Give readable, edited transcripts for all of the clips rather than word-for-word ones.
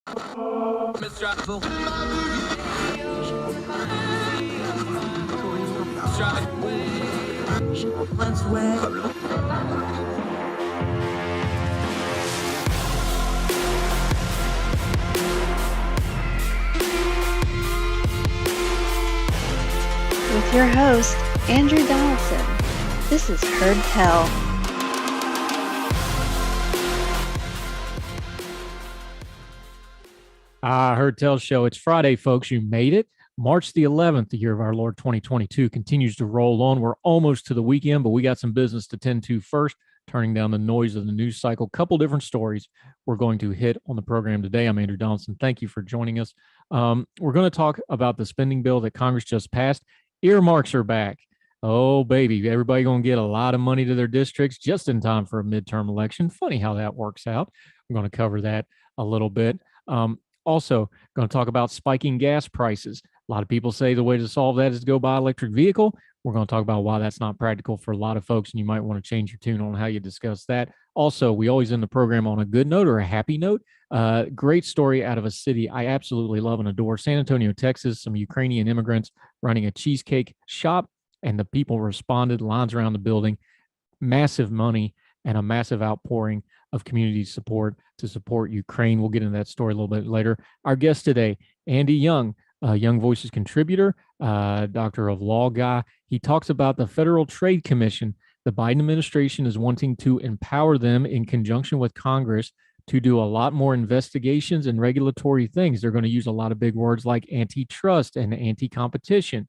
With your host, Andrew Donaldson. This is Heard Tell. Heard Tell Show. It's Friday, folks. You made it. March the 11th, the year of our Lord 2022, continues to roll on. We're almost to the weekend, but we got some business to tend to first, turning down the noise of the news cycle. Couple different stories we're going to hit on the program today. I'm Andrew Donaldson. Thank you for joining us. We're going to talk about the spending bill that Congress just passed. Earmarks are back. Oh, baby. Everybody going to get a lot of money to their districts just in time for a midterm election. Funny how that works out. We're going to cover that a little bit. Also, going to talk about spiking gas prices. A lot of people say the way to solve that is to go buy an electric vehicle. We're going to talk about why that's not practical for a lot of folks, and you might want to change your tune on how you discuss that. Also, we always end the program on a good note or a happy note. Great story out of a city I absolutely love and adore, San Antonio, Texas. Some Ukrainian immigrants running a cheesecake shop, and the people responded, lines around the building, massive money, and a massive outpouring of community support to support Ukraine. We'll get into that story a little bit later. Our guest today, Andy Jung, Young Voices contributor, doctor of law guy. He talks about the Federal Trade Commission. The Biden administration is wanting to empower them in conjunction with Congress to do a lot more investigations and regulatory things. They're going to use a lot of big words like antitrust and anti-competition.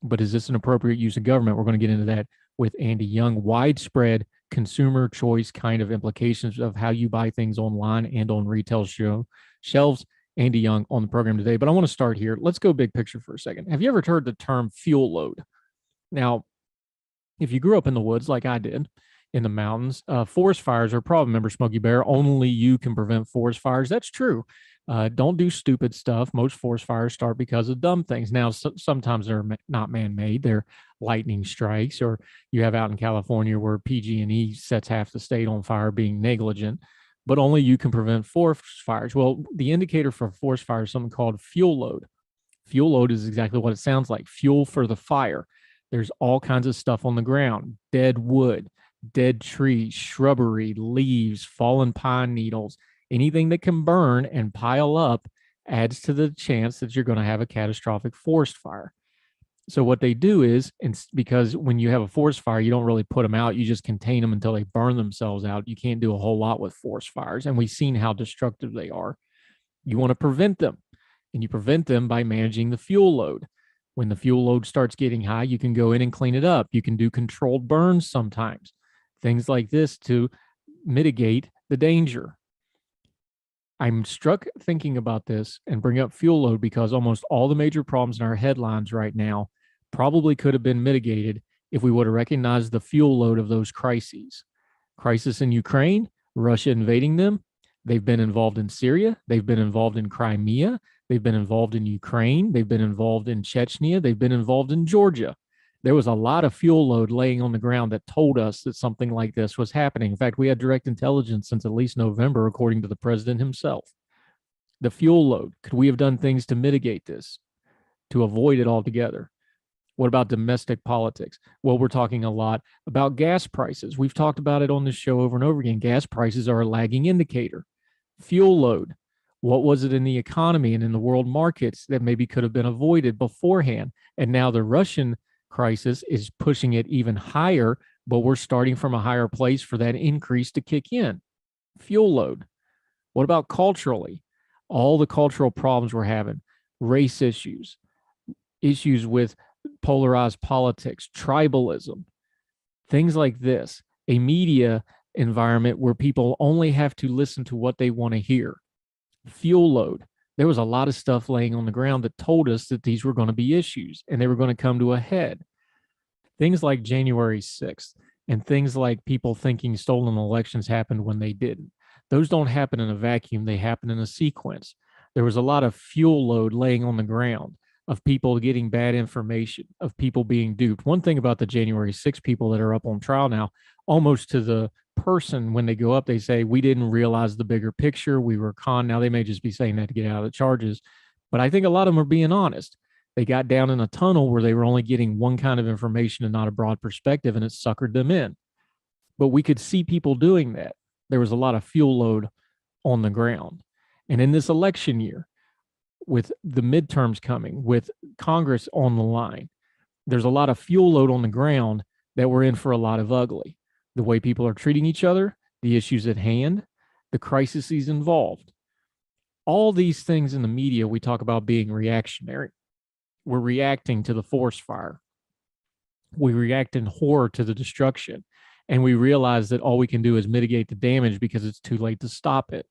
But is this an appropriate use of government? We're going to get into that with Andy Jung. Widespread consumer choice kind of implications of how you buy things online and on retail shelves. Andy Jung on the program today. But I want to start here. Let's go big picture for a second. Have you ever heard the term fuel load? Now, if you grew up in the woods like I did, in the mountains, forest fires are a problem. Remember Smokey Bear? Only you can prevent forest fires. That's true. Don't do stupid stuff. Most forest fires start because of dumb things. Now, sometimes they're not man-made. They're lightning strikes, or you have out in California where PG&E sets half the state on fire being negligent. But only you can prevent forest fires. Well, the indicator for a forest fire is something called fuel load. Fuel load is exactly what it sounds like, fuel for the fire. There's all kinds of stuff on the ground, dead wood, dead trees, shrubbery, leaves, fallen pine needles. Anything that can burn and pile up adds to the chance that you're going to have a catastrophic forest fire. So what they do is, because when you have a forest fire, you don't really put them out. You just contain them until they burn themselves out. You can't do a whole lot with forest fires. And we've seen how destructive they are. You want to prevent them. And you prevent them by managing the fuel load. When the fuel load starts getting high, you can go in and clean it up. You can do controlled burns sometimes. Things like this to mitigate the danger. I'm struck thinking about this and bring up fuel load because almost all the major problems in our headlines right now probably could have been mitigated if we would have recognized the fuel load of those crises. Crisis in Ukraine, Russia invading them. They've been involved in Syria. They've been involved in Crimea. They've been involved in Ukraine. They've been involved in Chechnya. They've been involved in Georgia. There was a lot of fuel load laying on the ground that told us that something like this was happening. In fact, we had direct intelligence since at least November, according to the president himself. The fuel load, could we have done things to mitigate this, to avoid it altogether? What about domestic politics? Well, we're talking a lot about gas prices. We've talked about it on this show over and over again. Gas prices are a lagging indicator. Fuel load, what was it in the economy and in the world markets that maybe could have been avoided beforehand? And now the Russian crisis is pushing it even higher, but we're starting from a higher place for that increase to kick in. Fuel load. What about culturally? All the cultural problems we're having, race issues, issues with polarized politics, tribalism, things like this, a media environment where people only have to listen to what they want to hear. Fuel load. There was a lot of stuff laying on the ground that told us that these were going to be issues and they were going to come to a head. Things like January 6th and things like people thinking stolen elections happened when they didn't. Those don't happen in a vacuum. They happen in a sequence. There was a lot of fuel load laying on the ground of people getting bad information, of people being duped. One thing about the January 6th people that are up on trial now, almost to the person, when they go up, they say, we didn't realize the bigger picture. We were conned. Now, they may just be saying that to get out of the charges. But I think a lot of them are being honest. They got down in a tunnel where they were only getting one kind of information and not a broad perspective, and it suckered them in. But we could see people doing that. There was a lot of fuel load on the ground. And in this election year, with the midterms coming, with Congress on the line, there's a lot of fuel load on the ground that we're in for a lot of ugly. The way people are treating each other, the issues at hand, the crises involved. All these things in the media, we talk about being reactionary. We're reacting to the forest fire. We react in horror to the destruction. And we realize that all we can do is mitigate the damage because it's too late to stop it.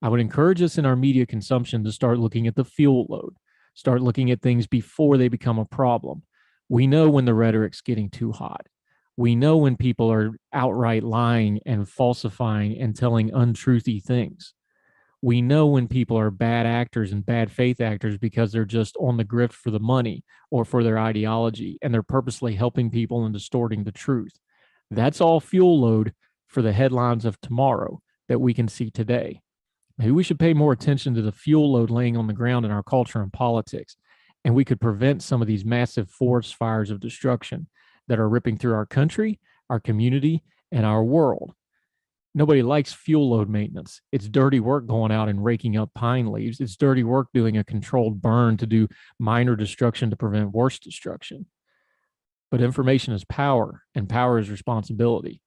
I would encourage us in our media consumption to start looking at the fuel load, start looking at things before they become a problem. We know when the rhetoric's getting too hot. We know when people are outright lying and falsifying and telling untruthy things. We know when people are bad actors and bad faith actors because they're just on the grift for the money or for their ideology, and they're purposely helping people and distorting the truth. That's all fuel load for the headlines of tomorrow that we can see today. Maybe we should pay more attention to the fuel load laying on the ground in our culture and politics, and we could prevent some of these massive forest fires of destruction that are ripping through our country, our community, and our world. Nobody likes fuel load maintenance. It's dirty work going out and raking up pine leaves. It's dirty work doing a controlled burn to do minor destruction to prevent worse destruction. But information is power, and power is responsibility.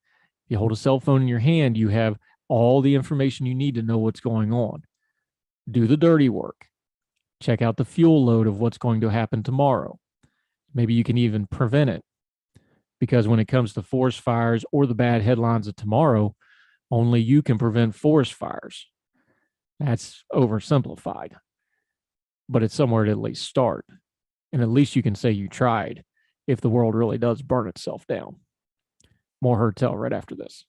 If you hold a cell phone in your hand, you have all the information you need to know what's going on. Do the dirty work. Check out the fuel load of what's going to happen tomorrow. Maybe you can even prevent it. Because when it comes to forest fires or the bad headlines of tomorrow, only you can prevent forest fires. That's oversimplified, but it's somewhere to at least start. And at least you can say you tried if the world really does burn itself down. More Heard Tell right after this.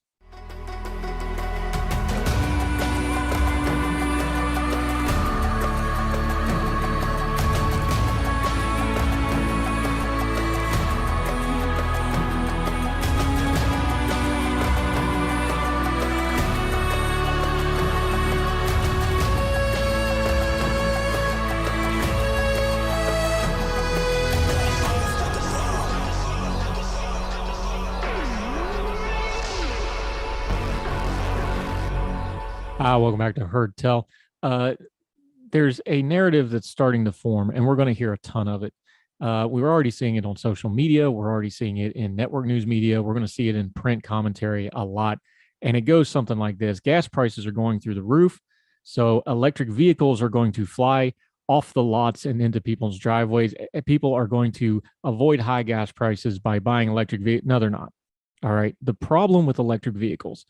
Welcome back to Heard Tell. There's a narrative that's starting to form, and we're going to hear a ton of it. We're already seeing it on social media. We're already seeing it in network news media. We're going to see it in print commentary a lot. And it goes something like this. Gas prices are going through the roof. So electric vehicles are going to fly off the lots and into people's driveways. People are going to avoid high gas prices by buying electric vehicles. No, they're not. All right. The problem with electric vehicles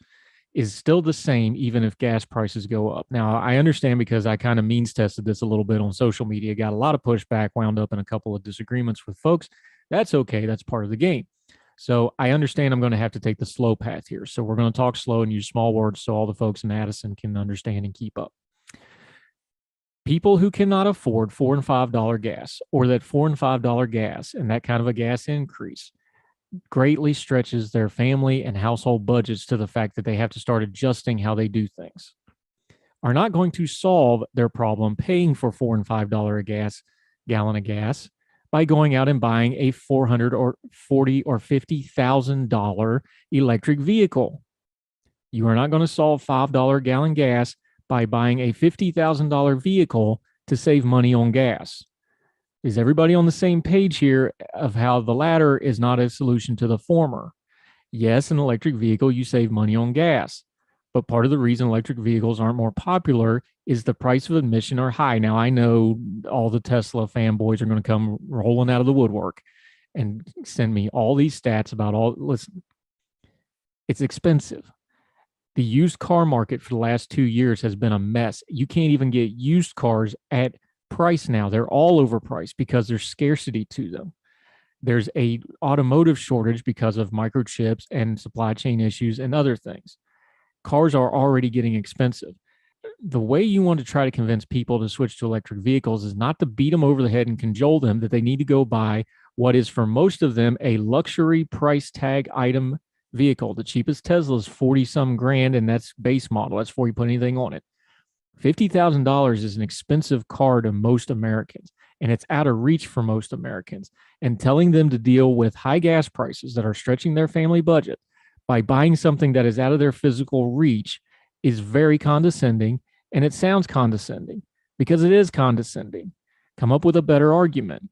is still the same, even if gas prices go up. Now, I understand because I kind of means tested this a little bit on social media, got a lot of pushback, wound up in a couple of disagreements with folks. That's okay. That's part of the game. So I understand I'm going to have to take the slow path here. So we're going to talk slow and use small words so all the folks in Addison can understand and keep up. People who cannot afford $4 and $5 gas, or that $4 and $5 gas and that kind of a gas increase greatly stretches their family and household budgets to the fact that they have to start adjusting how they do things, are not going to solve their problem paying for $4 and $5 gallon of gas by going out and buying a $400 or $40 or $50,000 electric vehicle. You are not going to solve $5 gallon gas by buying a $50,000 vehicle to save money on gas. Is everybody on the same page here of how the latter is not a solution to the former? Yes, an electric vehicle, you save money on gas. But part of the reason electric vehicles aren't more popular is the price of admission are high. Now, I know all the Tesla fanboys are going to come rolling out of the woodwork and send me all these stats about listen, it's expensive. The used car market for the last 2 years has been a mess. You can't even get used cars at price now. They're all overpriced because there's scarcity to them. There's a automotive shortage because of microchips and supply chain issues and other things. Cars are already getting expensive. The way you want to try to convince people to switch to electric vehicles is not to beat them over the head and cajole them that they need to go buy what is for most of them a luxury price tag item vehicle. The cheapest Tesla is 40 some grand, and that's base model. That's before you put anything on it. $50,000 is an expensive car to most Americans, and it's out of reach for most Americans. And telling them to deal with high gas prices that are stretching their family budget by buying something that is out of their physical reach is very condescending, and it sounds condescending because it is condescending. Come up with a better argument.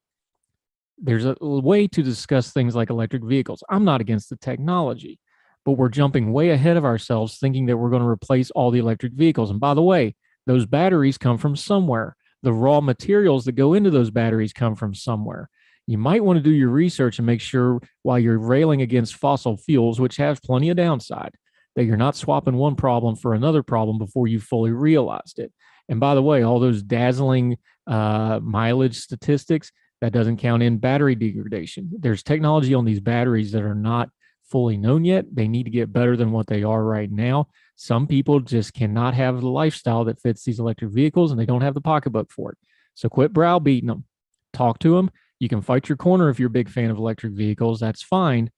There's a way to discuss things like electric vehicles. I'm not against the technology, but we're jumping way ahead of ourselves thinking that we're going to replace all the electric vehicles. And by the way, those batteries come from somewhere. The raw materials that go into those batteries come from somewhere. You might want to do your research and make sure while you're railing against fossil fuels, which has plenty of downside, that you're not swapping one problem for another problem before you fully realized it. And by the way, all those dazzling mileage statistics, that doesn't count in battery degradation. There's technology on these batteries that are not fully known yet. They need to get better than what they are right now. Some people just cannot have the lifestyle that fits these electric vehicles, and they don't have the pocketbook for it. So quit browbeating them. Talk to them. You can fight your corner if you're a big fan of electric vehicles. That's fine.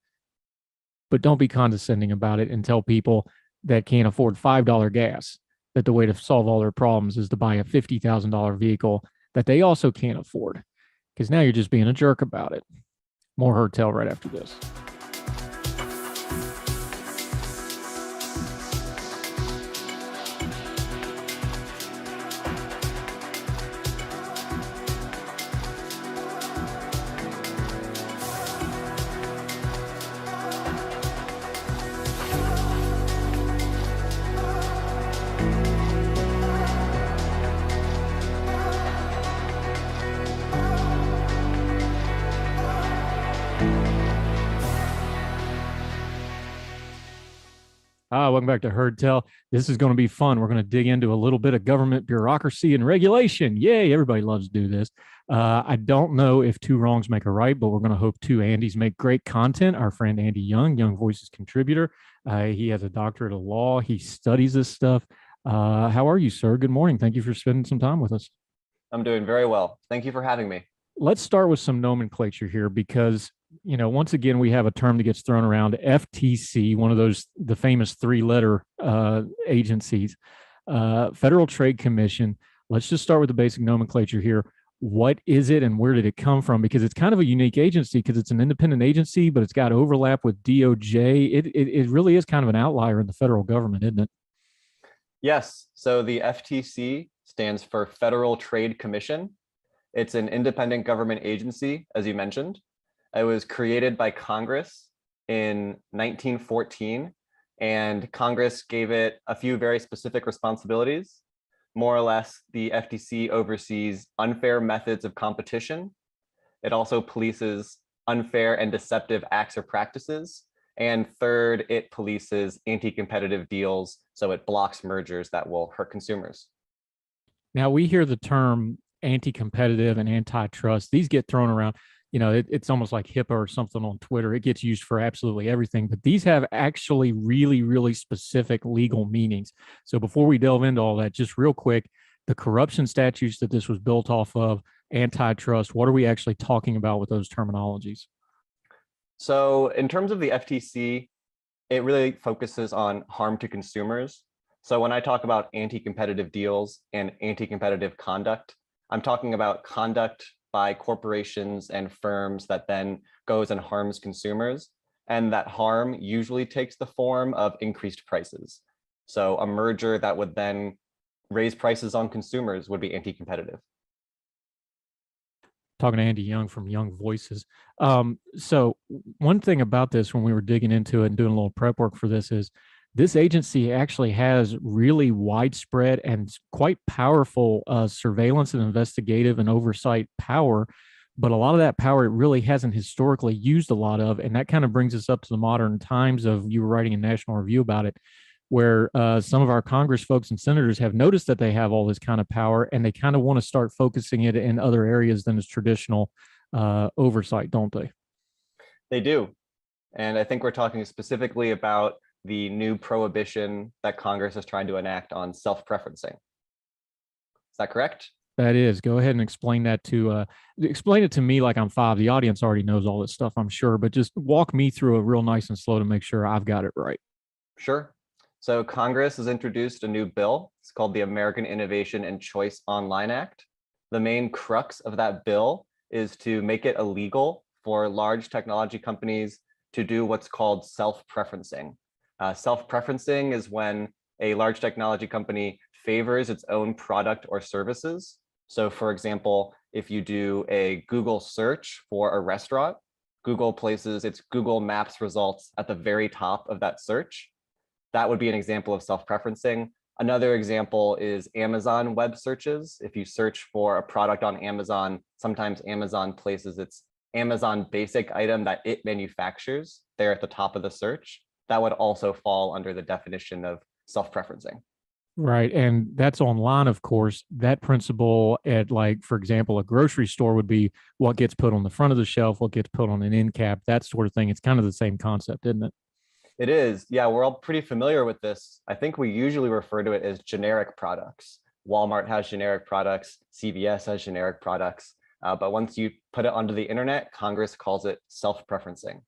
But don't be condescending about it and tell people that can't afford $5 gas that the way to solve all their problems is to buy a $50,000 vehicle that they also can't afford. Because now you're just being a jerk about it. More Herd Tell right after this. Welcome back to Herd Tell. This is going to be fun. We're going to dig into a little bit of government bureaucracy and regulation. Yay, everybody loves to do this. I don't know if two wrongs make a right, but we're going to hope two Andys make great content. Our friend Andy Jung, Young Voices contributor. He has a doctorate of law. He studies this stuff. How are you, sir? Good morning. Thank you for spending some time with us. I'm doing very well. Thank you for having me. Let's start with some nomenclature here because, you know, once again, we have a term that gets thrown around, FTC, one of those, the famous three-letter agencies, Federal Trade Commission. Let's just start with the basic nomenclature here. What is it and where did it come from? Because it's kind of a unique agency because it's an independent agency, but it's got overlap with DOJ. It really is kind of an outlier in the federal government, isn't it? Yes. So the FTC stands for Federal Trade Commission. It's an independent government agency, as you mentioned. It was created by Congress in 1914, and Congress gave it a few very specific responsibilities. More or less, the FTC oversees unfair methods of competition. It also polices unfair and deceptive acts or practices. And third, it polices anti-competitive deals, so it blocks mergers that will hurt consumers. Now, we hear the term anti-competitive and antitrust. These get thrown around. You know, it's almost like HIPAA or something on Twitter. It gets used for absolutely everything, but these have actually really, really specific legal meanings. So before we delve into all that, just real quick, the corruption statutes that this was built off of, antitrust, what are we actually talking about with those terminologies? So in terms of the FTC, it really focuses on harm to consumers. So when I talk about anti-competitive deals and anti-competitive conduct, I'm talking about conduct by corporations and firms that then goes and harms consumers. And that harm usually takes the form of increased prices. So a merger that would then raise prices on consumers would be anti-competitive. Talking to Andy Jung from Young Voices. So one thing about this when we were digging into it and doing a little prep work for this is this agency actually has really widespread and quite powerful surveillance and investigative and oversight power. But a lot of that power it really hasn't historically used a lot of. And that kind of brings us up to the modern times of, you were writing a National Review about it, where some of our Congress folks and senators have noticed that they have all this kind of power and they kind of want to start focusing it in other areas than its traditional oversight, don't they? They do. And I think we're talking specifically about the new prohibition that Congress is trying to enact on self-preferencing. Is that correct? That is. Go ahead and explain that to explain it to me like I'm five. The audience already knows all this stuff, I'm sure, but just walk me through it real nice and slow to make sure I've got it right. Sure. So Congress has introduced a new bill. It's called the American Innovation and Choice Online Act. The main crux of that bill is to make it illegal for large technology companies to do what's called self-preferencing. Self-preferencing is when a large technology company favors its own product or services. So for example, if you do a Google search for a restaurant, Google places its Google Maps results at the very top of that search. That would be an example of self-preferencing. Another example is Amazon web searches. If you search for a product on Amazon, sometimes Amazon places its Amazon basic item that it manufactures there at the top of the search. That would also fall under the definition of self-preferencing. Right. And that's online, of course. That principle at, like, for example, a grocery store would be what gets put on the front of the shelf, what gets put on an end cap, that sort of thing. It's kind of the same concept, isn't it? It is. Yeah, we're all pretty familiar with this. I think we usually refer to it as generic products. Walmart has generic products, CVS has generic products. But once you put it onto the internet, Congress calls it self-preferencing.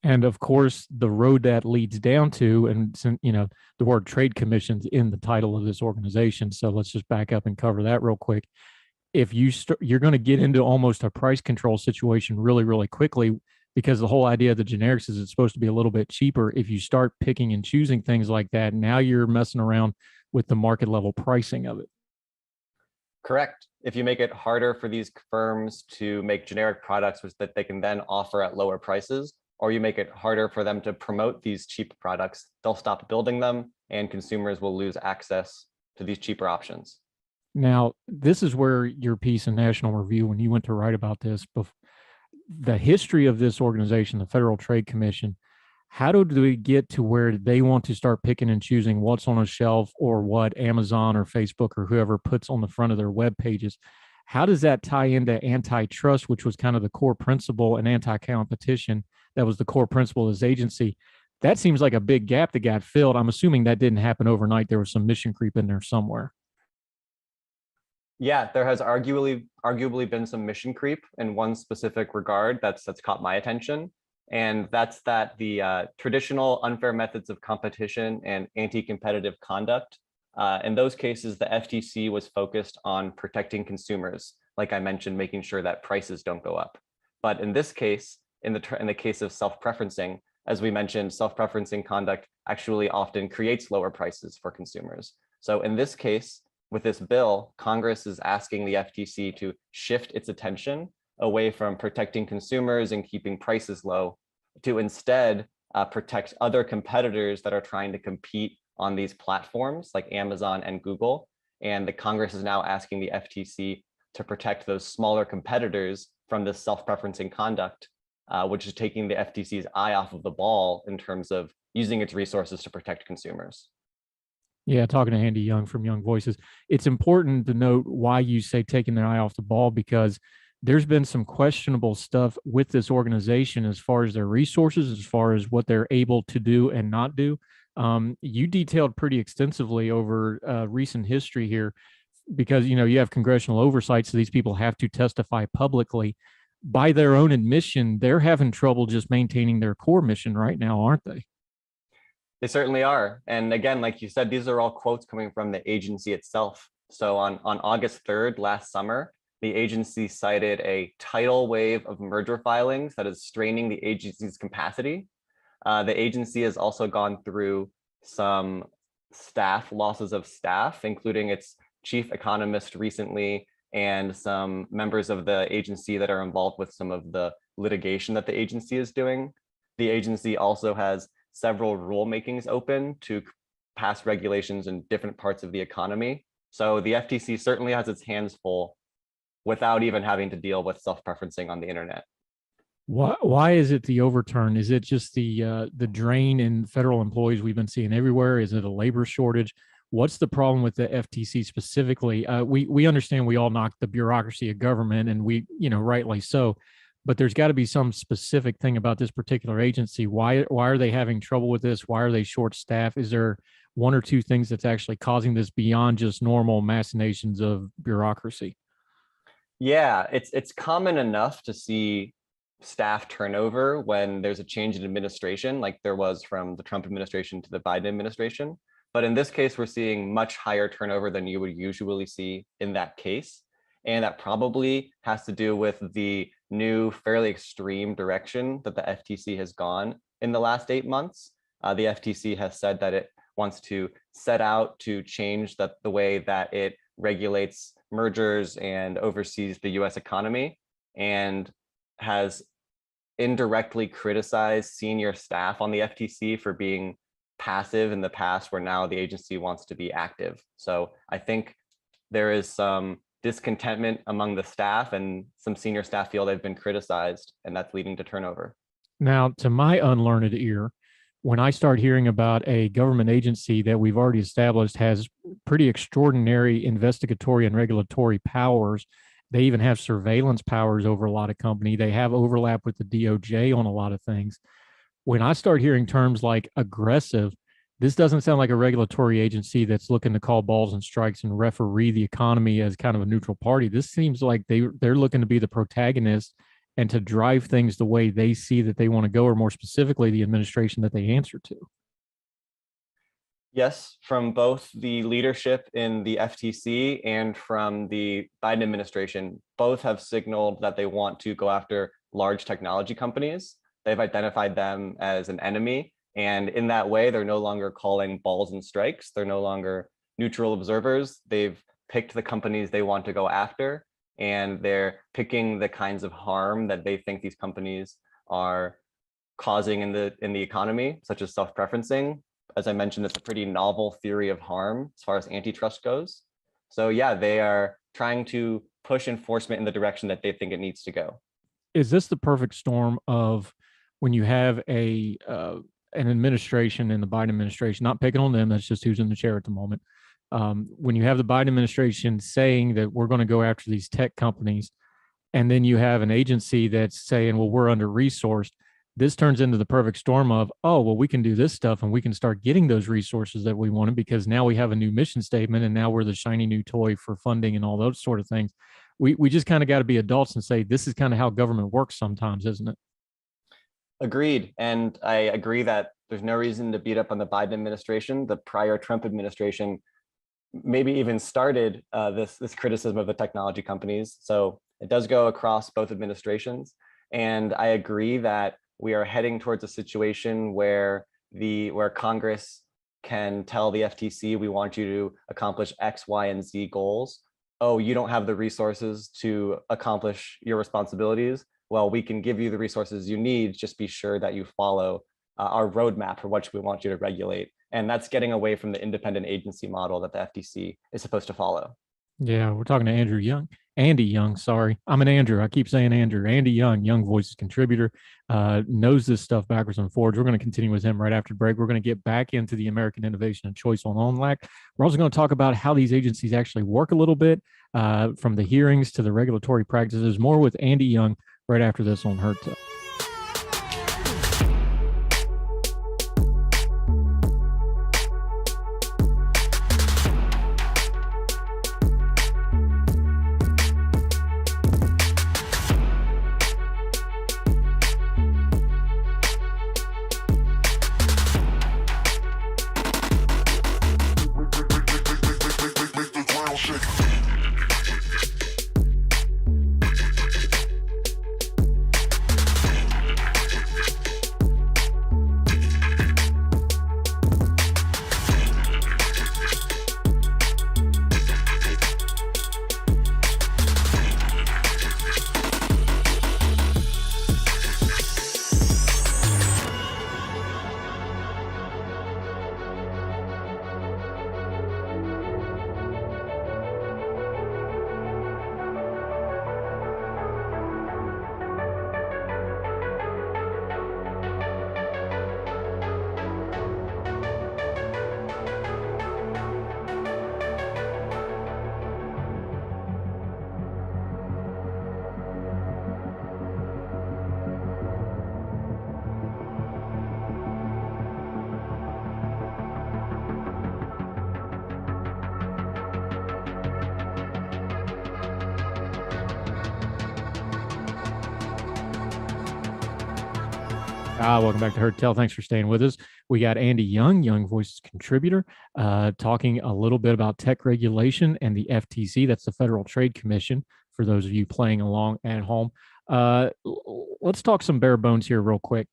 And of course, the road that leads down to, and the word trade commission's in the title of this organization. So let's just back up and cover that real quick. If you're going to get into almost a price control situation really, really quickly, because the whole idea of the generics is it's supposed to be a little bit cheaper. If you start picking and choosing things like that, now you're messing around with the market level pricing of it. Correct. If you make it harder for these firms to make generic products, which that they can then offer at lower prices, or you make it harder for them to promote these cheap products, they'll stop building them and consumers will lose access to these cheaper options. Now, this is where your piece in National Review, when you went to write about this, the history of this organization, the Federal Trade Commission, how do we get to where they want to start picking and choosing what's on a shelf or what Amazon or Facebook or whoever puts on the front of their web pages? How does that tie into antitrust, which was kind of the core principle, and anti-competition, that was the core principle of this agency? That seems like a big gap that got filled. I'm assuming that didn't happen overnight. There was some mission creep in there somewhere. Yeah, there has arguably been some mission creep in one specific regard that's caught my attention. And that's that the traditional unfair methods of competition and anti-competitive conduct, in those cases, the FTC was focused on protecting consumers, like I mentioned, making sure that prices don't go up. But in this case, in the case of self-preferencing, as we mentioned, self-preferencing conduct actually often creates lower prices for consumers. So in this case, with this bill, Congress is asking the FTC to shift its attention away from protecting consumers and keeping prices low to instead protect other competitors that are trying to compete on these platforms like Amazon and Google. And the Congress is now asking the FTC to protect those smaller competitors from this self-preferencing conduct, which is taking the FTC's eye off of the ball in terms of using its resources to protect consumers. Yeah, talking to Andy Jung from Young Voices, it's important to note why you say taking their eye off the ball, because there's been some questionable stuff with this organization as far as their resources, as far as what they're able to do and not do. You detailed pretty extensively over recent history here, because you have congressional oversight, so these people have to testify publicly. By their own admission, they're having trouble just maintaining their core mission right now, aren't they? They certainly are. And again, like you said, these are all quotes coming from the agency itself. So on August 3rd last summer, the agency cited a tidal wave of merger filings that is straining the agency's capacity. The agency has also gone through some losses of staff, including its chief economist recently, and some members of the agency that are involved with some of the litigation that the agency is doing. The agency also has several rulemakings open to pass regulations in different parts of the economy. So the FTC certainly has its hands full without even having to deal with self-preferencing on the internet. Why is it the overturn? Is it just the drain in federal employees we've been seeing everywhere? Is it a labor shortage? What's the problem with the FTC specifically? We understand we all knock the bureaucracy of government, and we rightly so, but there's got to be some specific thing about this particular agency. Why are they having trouble with this? Why are they short staffed? one or two things that's actually causing this beyond just normal machinations of bureaucracy? Yeah, it's common enough to see staff turnover when there's a change in administration, like there was from the Trump administration to the Biden administration. But in this case, we're seeing much higher turnover than you would usually see in that case. And that probably has to do with the new, fairly extreme direction that the FTC has gone in the last 8 months. The FTC has said that it wants to set out to change the way that it regulates mergers and oversees the US economy, and has indirectly criticized senior staff on the FTC for being passive in the past, where now the agency wants to be active. So I think there is some discontentment among the staff, and some senior staff feel they've been criticized, and that's leading to turnover. Now, to my unlearned ear, when I start hearing about a government agency that we've already established has pretty extraordinary investigatory and regulatory powers, they even have surveillance powers over a lot of company. They have overlap with the DOJ on a lot of things. When I start hearing terms like aggressive, this doesn't sound like a regulatory agency that's looking to call balls and strikes and referee the economy as kind of a neutral party. This seems like they're looking to be the protagonist and to drive things the way they see that they want to go, or more specifically, the administration that they answer to. Yes, from both the leadership in the FTC and from the Biden administration, both have signaled that they want to go after large technology companies. They've identified them as an enemy. And in that way, they're no longer calling balls and strikes. They're no longer neutral observers. They've picked the companies they want to go after, and they're picking the kinds of harm that they think these companies are causing in the economy, such as self-preferencing. As I mentioned, it's a pretty novel theory of harm as far as antitrust goes. So yeah, they are trying to push enforcement in the direction that they think it needs to go. Is this the perfect storm of when you have an administration in the Biden administration, not picking on them, that's just who's in the chair at the moment. When you have the Biden administration saying that we're going to go after these tech companies, and then you have an agency that's saying, well, we're under-resourced, this turns into the perfect storm of, oh, well, we can do this stuff and we can start getting those resources that we wanted, because now we have a new mission statement and now we're the shiny new toy for funding and all those sort of things. We just kind of got to be adults and say, this is kind of how government works sometimes, isn't it? Agreed. And I agree that there's no reason to beat up on the Biden administration. The prior Trump administration maybe even started this criticism of the technology companies. So it does go across both administrations. And I agree that we are heading towards a situation where Congress can tell the FTC, we want you to accomplish X, Y, and Z goals. Oh, you don't have the resources to accomplish your responsibilities. Well, we can give you the resources you need. Just be sure that you follow our roadmap for what we want you to regulate. And that's getting away from the independent agency model that the FTC is supposed to follow. Yeah, we're talking to Andy Jung, sorry. I'm an Andrew. I keep saying Andrew. Andy Jung, Young Voices contributor, knows this stuff backwards and forwards. We're going to continue with him right after the break. We're going to get back into the American Innovation and Choice on ONLAC. We're also going to talk about how these agencies actually work a little bit, from the hearings to the regulatory practices. More with Andy Jung right after this on Heard Tell. Welcome back to Heard Tell. Thanks for staying with us. We got Andy Jung, Young Voices contributor, talking a little bit about tech regulation and the FTC. That's the Federal Trade Commission, for those of you playing along at home. Let's talk some bare bones here real quick.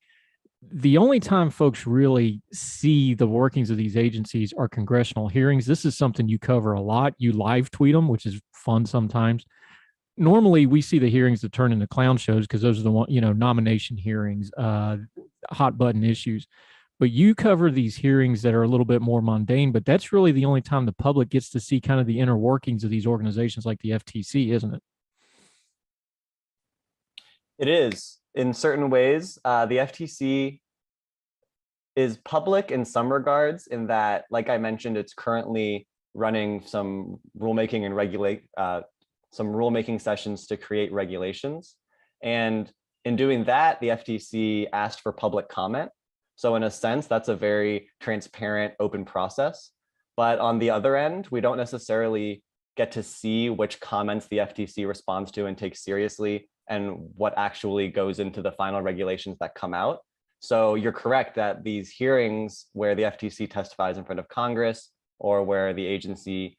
The only time folks really see the workings of these agencies are congressional hearings. This is something you cover a lot. You live tweet them, which is fun sometimes. Normally we see the hearings that turn into clown shows because those are the one, nomination hearings, hot button issues. But you cover these hearings that are a little bit more mundane, but that's really the only time the public gets to see kind of the inner workings of these organizations like the FTC, isn't it? It is in certain ways. The FTC is public in some regards in that, like I mentioned, it's currently running some rulemaking and some rulemaking sessions to create regulations. And in doing that, the FTC asked for public comment. So in a sense, that's a very transparent, open process. But on the other end, we don't necessarily get to see which comments the FTC responds to and takes seriously and what actually goes into the final regulations that come out. So you're correct that these hearings where the FTC testifies in front of Congress or where the agency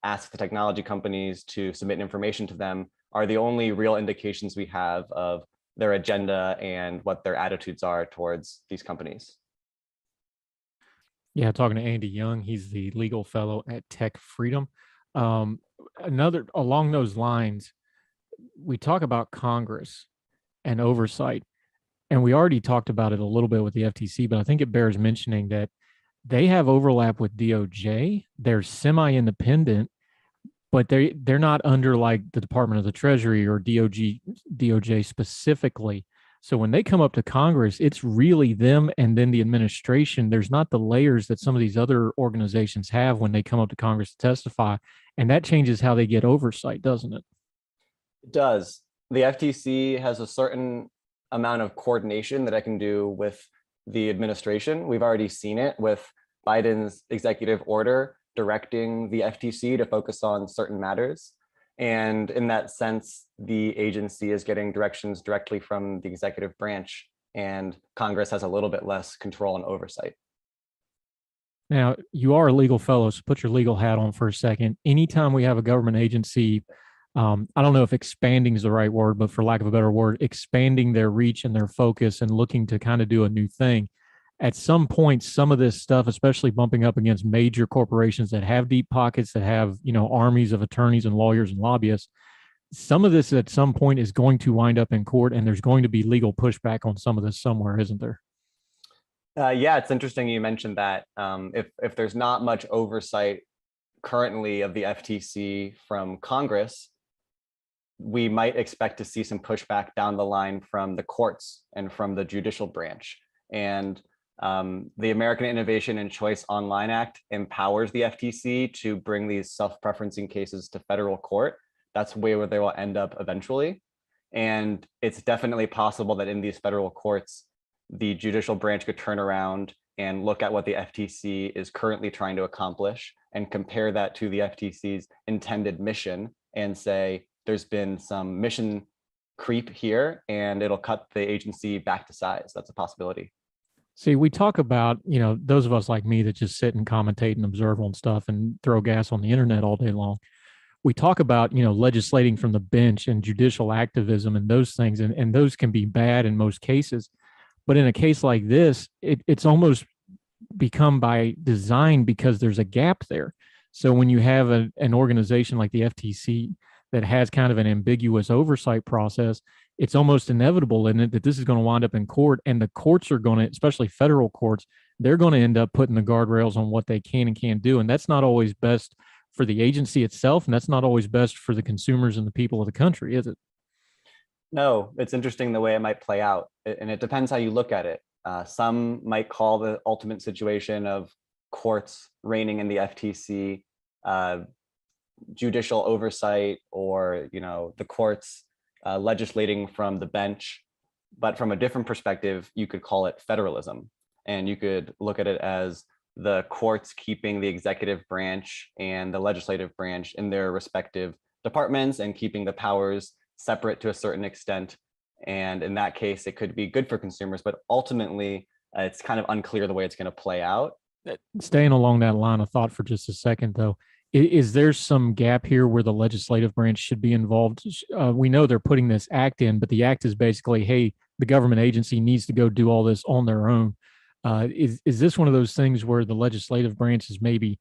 ask the technology companies to submit information to them are the only real indications we have of their agenda and what their attitudes are towards these companies. Yeah, talking to Andy Jung, he's the legal fellow at Tech Freedom. Another along those lines, we talk about Congress and oversight, and we already talked about it a little bit with the FTC, but I think it bears mentioning that they have overlap with DOJ. They're semi-independent, but they're not under like the Department of the Treasury or DOJ specifically. So when they come up to Congress, it's really them and then the administration. There's not the layers that some of these other organizations have when they come up to Congress to testify. And that changes how they get oversight, doesn't it? It does. The FTC has a certain amount of coordination that I can do with the administration. We've already seen it with Biden's executive order directing the FTC to focus on certain matters. And in that sense, the agency is getting directions directly from the executive branch, and Congress has a little bit less control and oversight. Now, you are a legal fellow, so put your legal hat on for a second. Anytime we have a government agency, I don't know if expanding is the right word, but for lack of a better word, expanding their reach and their focus and looking to kind of do a new thing. At some point, some of this stuff, especially bumping up against major corporations that have deep pockets, that have, armies of attorneys and lawyers and lobbyists, some of this at some point is going to wind up in court, and there's going to be legal pushback on some of this somewhere, isn't there? Yeah, it's interesting you mentioned that. If there's not much oversight currently of the FTC from Congress, we might expect to see some pushback down the line from the courts and from the judicial branch. And the American Innovation and Choice Online Act empowers the FTC to bring these self-preferencing cases to federal court. That's where they will end up eventually. And it's definitely possible that in these federal courts, the judicial branch could turn around and look at what the FTC is currently trying to accomplish and compare that to the FTC's intended mission and say, there's been some mission creep here and it'll cut the agency back to size. That's a possibility. See, we talk about, those of us like me that just sit and commentate and observe on stuff and throw gas on the internet all day long. We talk about, legislating from the bench and judicial activism and those things, and those can be bad in most cases. But in a case like this, it's almost become by design because there's a gap there. So when you have an organization like the FTC that has kind of an ambiguous oversight process, it's almost inevitable, isn't it, that this is going to wind up in court, and the courts are going to, especially federal courts, they're going to end up putting the guardrails on what they can and can't do. And that's not always best for the agency itself, and that's not always best for the consumers and the people of the country, is it? No, it's interesting the way it might play out, and it depends how you look at it. Some might call the ultimate situation of courts reigning in the FTC judicial oversight, or the courts legislating from the bench. But from a different perspective, you could call it federalism, and you could look at it as the courts keeping the executive branch and the legislative branch in their respective departments and keeping the powers separate to a certain extent. And in that case, it could be good for consumers, but ultimately it's kind of unclear the way it's going to play out. Staying along that line of thought for just a second, though, is there some gap here where the legislative branch should be involved? We know they're putting this act in, but the act is basically, hey, the government agency needs to go do all this on their own. Is this one of those things where the legislative branch is maybe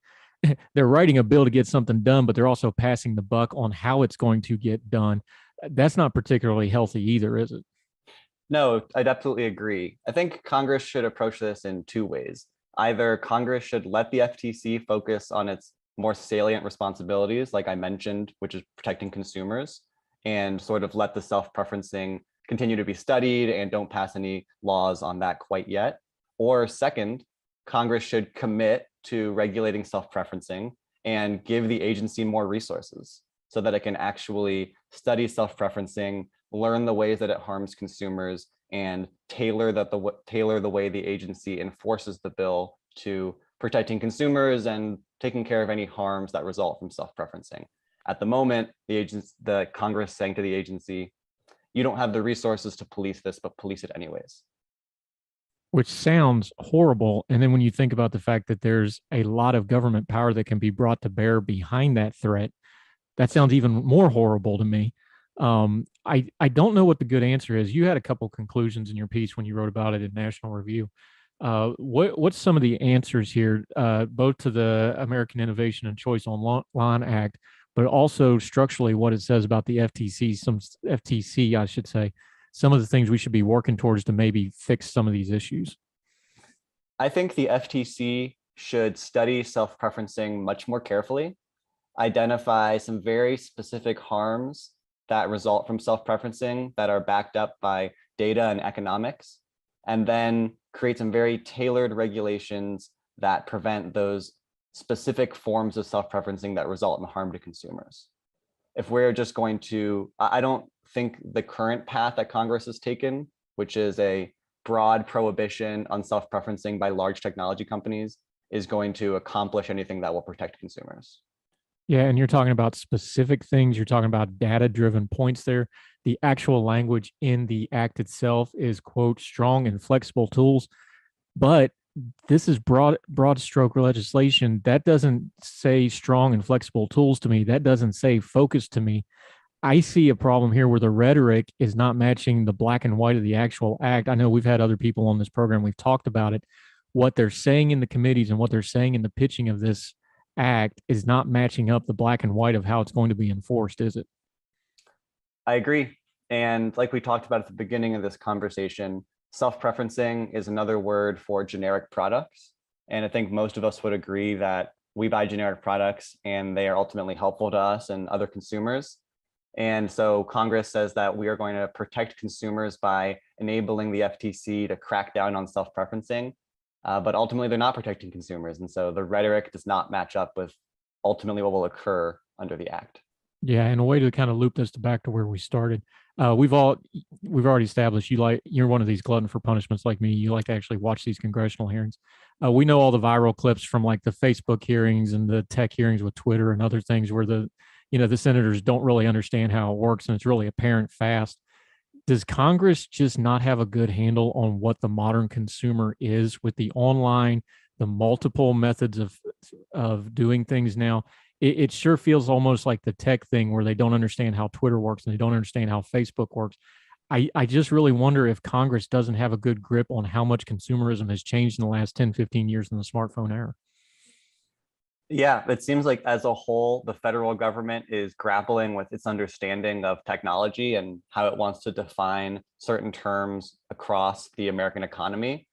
they're writing a bill to get something done, but they're also passing the buck on how it's going to get done? That's not particularly healthy either, is it? No, I'd absolutely agree. I think Congress should approach this in two ways. Either Congress should let the FTC focus on its more salient responsibilities, like I mentioned, which is protecting consumers, and sort of let the self-preferencing continue to be studied and don't pass any laws on that quite yet. Or second, Congress should commit to regulating self-preferencing and give the agency more resources so that it can actually study self-preferencing, learn the ways that it harms consumers, and tailor the way the agency enforces the bill to protecting consumers and taking care of any harms that result from self-preferencing. At the moment, the Congress saying to the agency, you don't have the resources to police this, but police it anyways. Which sounds horrible. And then when you think about the fact that there's a lot of government power that can be brought to bear behind that threat, that sounds even more horrible to me. I don't know what the good answer is. You had a couple conclusions in your piece when you wrote about it in National Review. What's some of the answers here, both to the American Innovation and Choice Online Act, but also structurally what it says about the FTC, I should say, some of the things we should be working towards to maybe fix some of these issues? I think the FTC should study self-preferencing much more carefully, identify some very specific harms that result from self-preferencing that are backed up by data and economics, and then create some very tailored regulations that prevent those specific forms of self-preferencing that result in harm to consumers. If we're just going to, I don't think the current path that Congress has taken, which is a broad prohibition on self-preferencing by large technology companies, is going to accomplish anything that will protect consumers. Yeah, and you're talking about specific things. You're talking about data-driven points there. The actual language in the act itself is, quote, strong and flexible tools. But this is broad stroke legislation. That doesn't say strong and flexible tools to me. That doesn't say focus to me. I see a problem here where the rhetoric is not matching the black and white of the actual act. I know we've had other people on this program. We've talked about it. What they're saying in the committees and what they're saying in the pitching of this act is not matching up the black and white of how it's going to be enforced, is it? I agree. And like we talked about at the beginning of this conversation, self-preferencing is another word for generic products. And I think most of us would agree that we buy generic products and they are ultimately helpful to us and other consumers. And so Congress says that we are going to protect consumers by enabling the FTC to crack down on self-preferencing. But ultimately, they're not protecting consumers. And so the rhetoric does not match up with ultimately what will occur under the act. Yeah, and a way to kind of loop this back to where we started. We've already established you're one of these glutton for punishments like me. You like to actually watch these congressional hearings. We know all the viral clips from like the Facebook hearings and the tech hearings with Twitter and other things where the senators don't really understand how it works and it's really apparent fast. Does Congress just not have a good handle on what the modern consumer is with the online, the multiple methods of doing things now? It sure feels almost like the tech thing where they don't understand how Twitter works and they don't understand how Facebook works. I just really wonder if Congress doesn't have a good grip on how much consumerism has changed in the last 10, 15 years in the smartphone era. Yeah, it seems like as a whole, the federal government is grappling with its understanding of technology and how it wants to define certain terms across the American economy.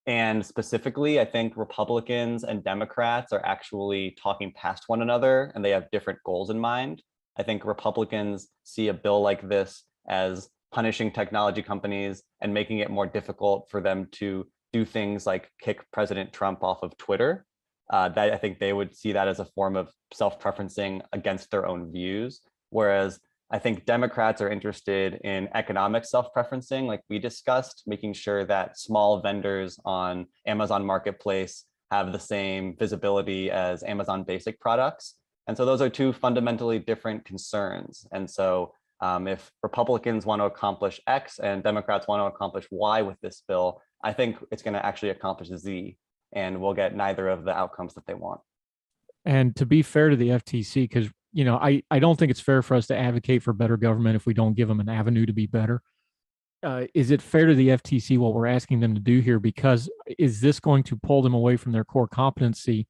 And specifically, I think Republicans and Democrats are actually talking past one another and they have different goals in mind. I think Republicans see a bill like this as punishing technology companies and making it more difficult for them to do things like kick President Trump off of Twitter. That I think they would see that as a form of self-preferencing against their own views. Whereas I think Democrats are interested in economic self-preferencing, like we discussed, making sure that small vendors on Amazon Marketplace have the same visibility as Amazon basic products. And so those are two fundamentally different concerns. And so If Republicans want to accomplish X and Democrats want to accomplish Y with this bill, I think it's going to actually accomplish Z, and we'll get neither of the outcomes that they want. And to be fair to the FTC, because I don't think it's fair for us to advocate for better government if we don't give them an avenue to be better. Is it fair to the FTC what we're asking them to do here? Because is this going to pull them away from their core competency?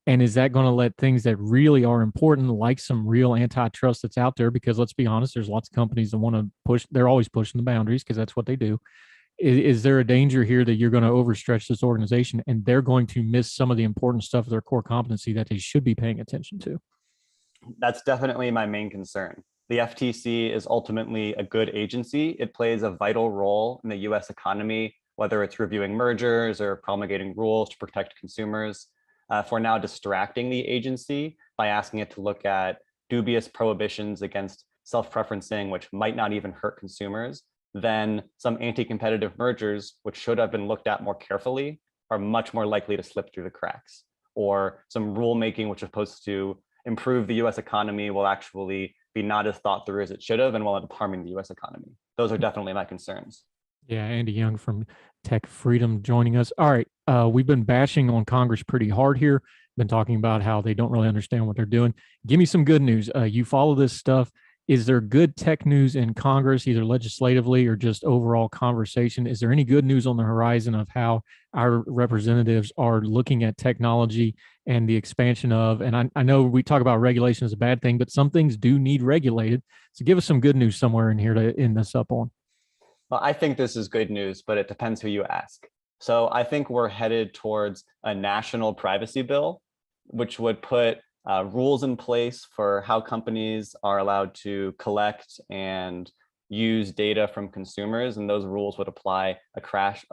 And is that going to let things that really are important, like some real antitrust that's out there? Because let's be honest, there's lots of companies that want to push, they're always pushing the boundaries because that's what they do. Is there a danger here that you're going to overstretch this organization and they're going to miss some of the important stuff of their core competency that they should be paying attention to? That's definitely my main concern. The FTC is ultimately a good agency. It plays a vital role in the US economy, whether it's reviewing mergers or promulgating rules to protect consumers. If we're now distracting the agency by asking it to look at dubious prohibitions against self-preferencing, which might not even hurt consumers, then some anti-competitive mergers, which should have been looked at more carefully, are much more likely to slip through the cracks. Or some rulemaking, which is supposed to improve the US economy, will actually be not as thought through as it should have and will end up harming the US economy. Those are definitely my concerns. Yeah, Andy Jung from Tech Freedom joining us. All right, we've been bashing on Congress pretty hard here. Been talking about how they don't really understand what they're doing. Give me some good news. You follow this stuff. Is there good tech news in Congress, either legislatively or just overall conversation? Is there any good news on the horizon of how our representatives are looking at technology and the expansion of, and I know we talk about regulation as a bad thing, but some things do need regulated. So give us some good news somewhere in here to end this up on. Well, I think this is good news, but it depends who you ask. So I think we're headed towards a national privacy bill, which would put rules in place for how companies are allowed to collect and use data from consumers, and those rules would apply across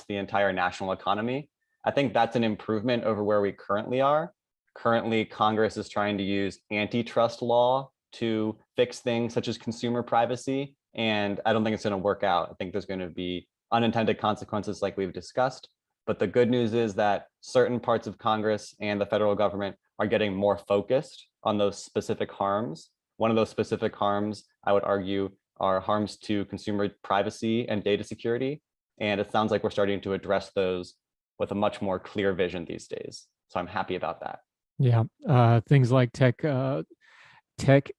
the entire national economy. I think that's an improvement over where we currently are. Currently, Congress is trying to use antitrust law to fix things such as consumer privacy, and I don't think it's going to work out. I think there's going to be unintended consequences like we've discussed. But the good news is that certain parts of Congress and the federal government are getting more focused on those specific harms. One of those specific harms, I would argue, are harms to consumer privacy and data security. And it sounds like we're starting to address those with a much more clear vision these days. So I'm happy about that. Yeah, things like tech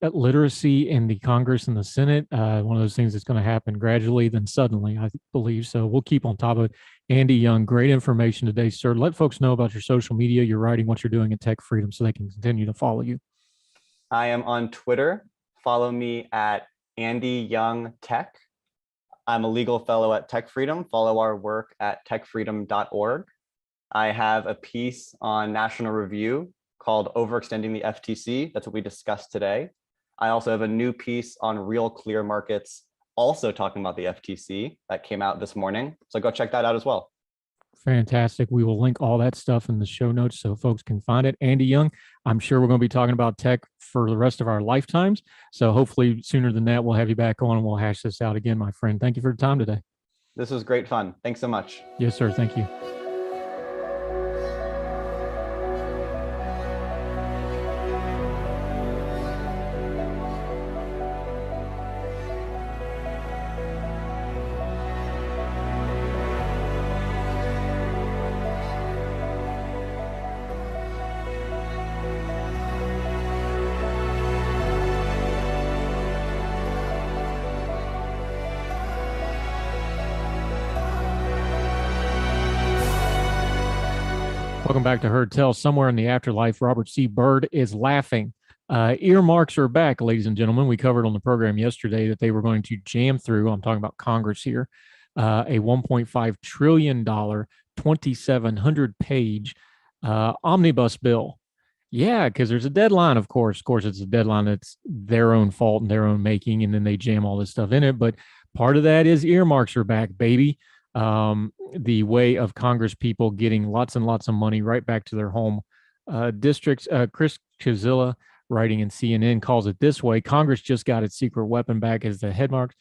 literacy in the Congress and the Senate, one of those things that's going to happen gradually, then suddenly, I believe. So we'll keep on top of it. Andy Jung, great information today, sir. Let folks know about your social media, your writing, what you're doing at Tech Freedom so they can continue to follow you. I am on Twitter. Follow me at Andy Jung Tech. I'm a legal fellow at Tech Freedom. Follow our work at techfreedom.org. I have a piece on National Review called Overextending the FTC. That's what we discussed today. I also have a new piece on Real Clear Markets, also talking about the FTC, that came out this morning. So go check that out as well. Fantastic. We will link all that stuff in the show notes so folks can find it. Andy Jung, I'm sure we're going to be talking about tech for the rest of our lifetimes. So hopefully sooner than that, we'll have you back on and we'll hash this out again, my friend. Thank you for your time today. This was great fun. Thanks so much. Yes, sir. Thank you. Welcome back to Heard Tell. Somewhere in the afterlife, Robert C. Byrd is laughing. Earmarks are back, ladies and gentlemen. We covered on the program yesterday that they were going to jam through, I'm talking about Congress here, a $1.5 trillion, 2,700-page omnibus bill. Yeah, because there's a deadline, of course. Of course, it's a deadline that's their own fault and their own making, and then they jam all this stuff in it. But part of that is earmarks are back, baby. The way of Congress people getting lots and lots of money right back to their home districts. Chris Chazilla, writing in CNN, calls it this way: Congress just got its secret weapon back as the headmarks.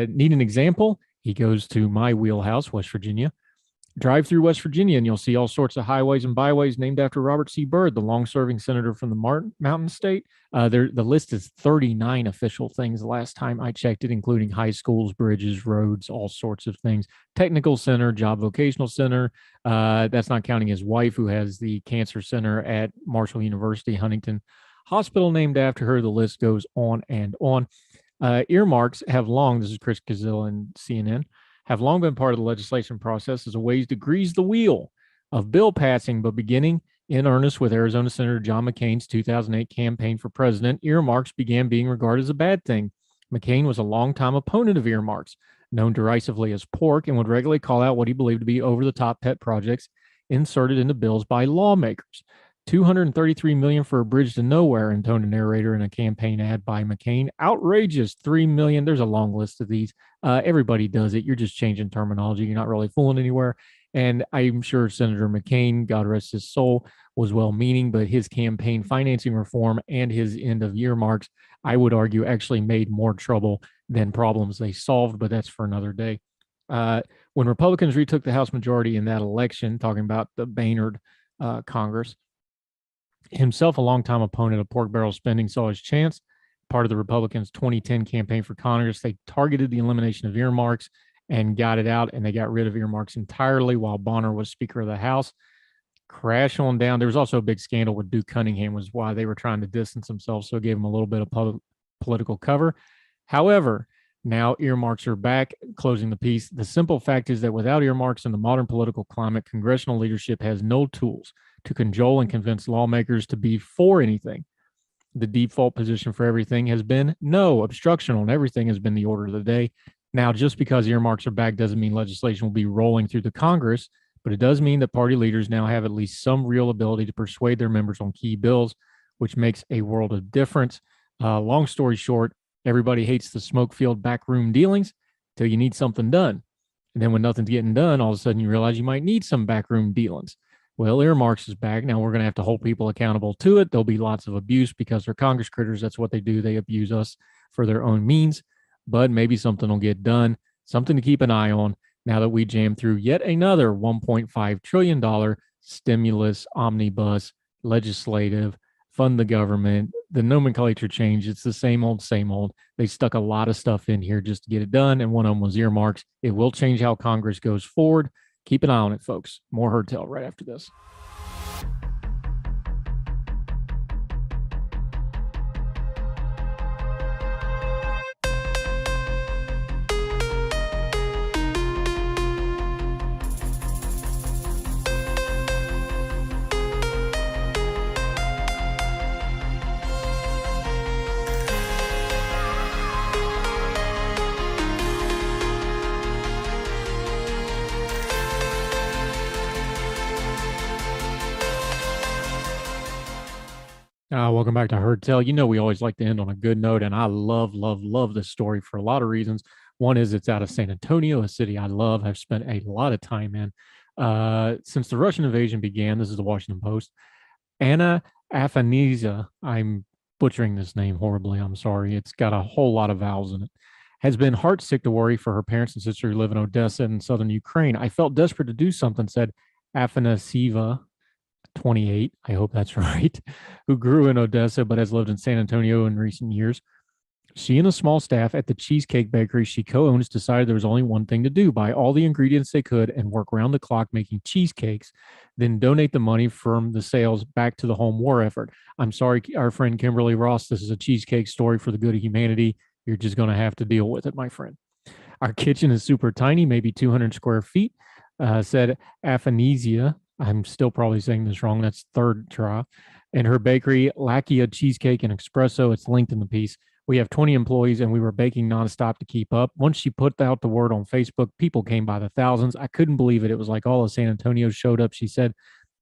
Need an example? He goes to my wheelhouse, West Virginia. Drive through West Virginia and you'll see all sorts of highways and byways named after Robert C. Byrd, the long-serving senator from the Mountain State. The list is 39 official things the last time I checked it, including high schools, bridges, roads, all sorts of things. Technical center, job vocational center. That's not counting his wife, who has the cancer center at Marshall University, Huntington Hospital named after her. The list goes on and on. Earmarks have long, this is Chris Kazil and CNN, have long been part of the legislation process as a ways to grease the wheel of bill passing, but beginning in earnest with Arizona Senator John McCain's 2008 campaign for president, earmarks began being regarded as a bad thing. McCain was a longtime opponent of earmarks, known derisively as pork, and would regularly call out what he believed to be over-the-top pet projects inserted into bills by lawmakers. $233 million for a bridge to nowhere, intoned a narrator in a campaign ad by McCain. Outrageous. $3 million. There's a long list of these. Everybody does it. You're just changing terminology. You're not really fooling anywhere. And I'm sure Senator McCain, God rest his soul, was well-meaning, but his campaign financing reform and his end of earmarks, I would argue, actually made more trouble than problems they solved, but that's for another day. When Republicans retook the House majority in that election, talking about the Boehner Congress, himself a longtime opponent of pork barrel spending, saw his chance. Part of the Republicans' 2010 campaign for Congress, they targeted the elimination of earmarks and got it out, and they got rid of earmarks entirely while Bonner was Speaker of the House. Crash on down. There was also a big scandal with Duke Cunningham, was why they were trying to distance themselves, so it gave them a little bit of political cover. However, now earmarks are back. Closing the piece, the simple fact is that without earmarks in the modern political climate, congressional leadership has no tools to cajole and convince lawmakers to be for anything. The default position for everything has been no. Obstruction on everything has been the order of the day. Now, just because earmarks are back doesn't mean legislation will be rolling through the Congress, but it does mean that party leaders now have at least some real ability to persuade their members on key bills, which makes a world of difference. Long story short, everybody hates the smoke-filled backroom dealings till you need something done. And then when nothing's getting done, all of a sudden you realize you might need some backroom dealings. Well, earmarks is back. Now we're going to have to hold people accountable to it. There'll be lots of abuse because they're Congress critters. That's what they do. They abuse us for their own means, but maybe something will get done, something to keep an eye on now that we jam through yet another $1.5 trillion stimulus, omnibus, legislative, fund the government. The nomenclature changed. It's the same old, same old. They stuck a lot of stuff in here just to get it done, and one of them was earmarks. It will change how Congress goes forward. Keep an eye on it, folks. More Heard Tell right after this. Welcome back to Heard Tell. You know, we always like to end on a good note, and I love, love, love this story for a lot of reasons. One is it's out of San Antonio, a city I love. I've spent a lot of time in. Since the Russian invasion began, this is the Washington Post, Anna Afanasya, I'm butchering this name horribly, I'm sorry. It's got a whole lot of vowels in it, has been heartsick to worry for her parents and sister who live in Odessa in southern Ukraine. I felt desperate to do something, said Afanasyiva, 28, I hope that's right, who grew in Odessa but has lived in San Antonio in recent years. She and a small staff at the cheesecake bakery she co-owns decided there was only one thing to do: buy all the ingredients they could and work round the clock making cheesecakes, then donate the money from the sales back to the home war effort. I'm sorry, our friend Kimberly Ross, this is a cheesecake story for the good of humanity. You're just going to have to deal with it, my friend. Our kitchen is super tiny, maybe 200 square feet, said Afanasya. I'm still probably saying this wrong. That's third try. And her bakery, Lakia Cheesecake and Espresso, it's linked in the piece. We have 20 employees and we were baking nonstop to keep up. Once she put out the word on Facebook, people came by the thousands. I couldn't believe it. It was like all of San Antonio showed up. She said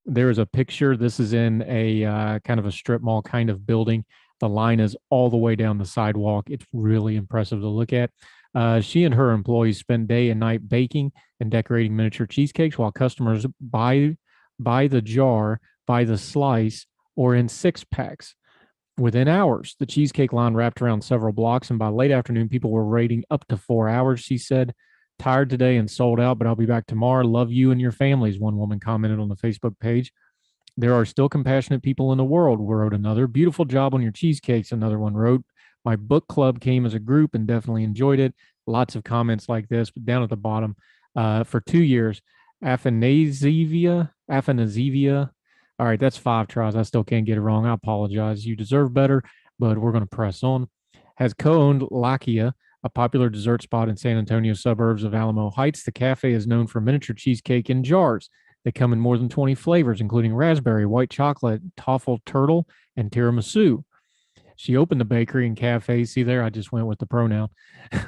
there is a picture. This is in a kind of a strip mall kind of building. The line is all the way down the sidewalk. It's really impressive to look at. She and her employees spend day and night baking and decorating miniature cheesecakes while customers buy the jar, buy the slice, or in 6-packs. Within hours, the cheesecake line wrapped around several blocks, and by late afternoon, people were waiting up to 4 hours, she said. Tired today and sold out, but I'll be back tomorrow. Love you and your families, one woman commented on the Facebook page. There are still compassionate people in the world, wrote another. Beautiful job on your cheesecakes, another one wrote. My book club came as a group and definitely enjoyed it. Lots of comments like this, but down at the bottom, for 2 years, Aphanasivia. All right, that's 5 tries. I still can't get it wrong. I apologize. You deserve better, but we're going to press on. Has co-owned Lakia, a popular dessert spot in San Antonio suburbs of Alamo Heights. The cafe is known for miniature cheesecake in jars. They come in more than 20 flavors, including raspberry, white chocolate, toffle turtle, and tiramisu. She opened the bakery and cafe. See there, I just went with the pronoun,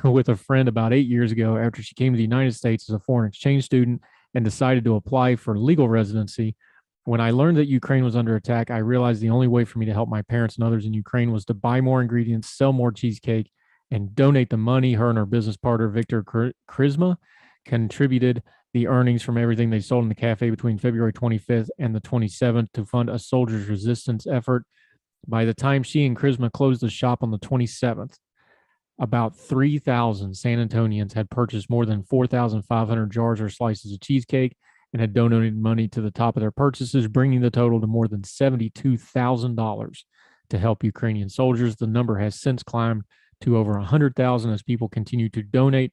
with a friend about 8 years ago after she came to the United States as a foreign exchange student and decided to apply for legal residency. When I learned that Ukraine was under attack, I realized the only way for me to help my parents and others in Ukraine was to buy more ingredients, sell more cheesecake, and donate the money. Her and her business partner, Victor Charisma, contributed the earnings from everything they sold in the cafe between February 25th and the 27th to fund a soldiers' resistance effort. By the time she and Charisma closed the shop on the 27th, about 3,000 San Antonians had purchased more than 4,500 jars or slices of cheesecake and had donated money to the top of their purchases, bringing the total to more than $72,000 to help Ukrainian soldiers. The number has since climbed to over 100,000 as people continue to donate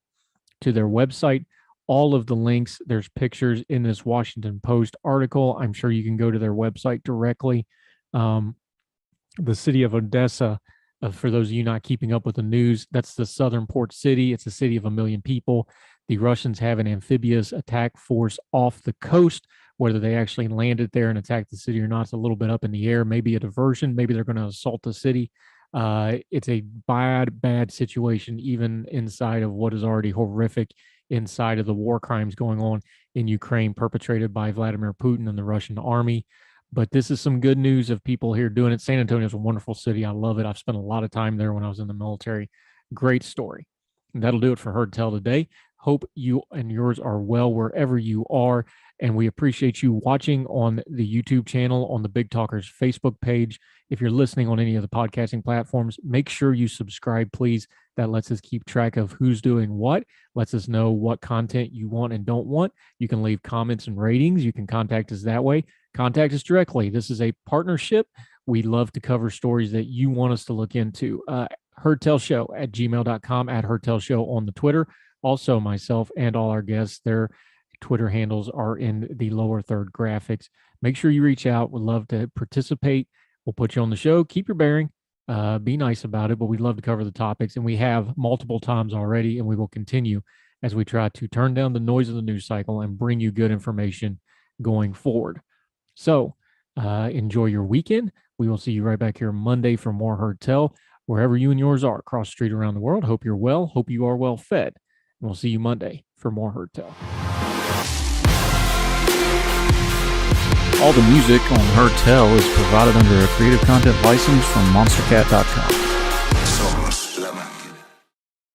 to their website. All of the links, there's pictures in this Washington Post article. I'm sure you can go to their website directly. The city of Odessa, for those of you not keeping up with the news, that's the southern port city. It's a city of 1 million people. The Russians have an amphibious attack force off the coast. Whether they actually landed there and attacked the city or not, it's a little bit up in the air. Maybe a diversion. Maybe they're going to assault the city. It's a bad situation, even inside of what is already horrific inside of the war crimes going on in Ukraine perpetrated by Vladimir Putin and the Russian army. But this is some good news of people here doing it. San Antonio is a wonderful city. I love it. I've spent a lot of time there when I was in the military. Great story. And that'll do it for Heard Tell today. Hope you and yours are well wherever you are. And we appreciate you watching on the YouTube channel, on the Big Talkers Facebook page. If you're listening on any of the podcasting platforms, make sure you subscribe, please. That lets us keep track of who's doing what, lets us know what content you want and don't want. You can leave comments and ratings. You can contact us that way. Contact us directly. This is a partnership. We love to cover stories that you want us to look into. HeardTellShow@gmail.com, @HeardTellShow on the Twitter. Also, myself and all our guests, their Twitter handles are in the lower third graphics. Make sure you reach out. We'd love to participate. We'll put you on the show. Keep your bearing. Be nice about it, but we'd love to cover the topics. And we have multiple times already, and we will continue as we try to turn down the noise of the news cycle and bring you good information going forward. So enjoy your weekend. We will see you right back here Monday for more Heard Tell, wherever you and yours are across the street around the world. Hope you're well. Hope you are well fed. And we'll see you Monday for more Heard Tell. All the music on Heard Tell is provided under a Creative Content license from monstercat.com.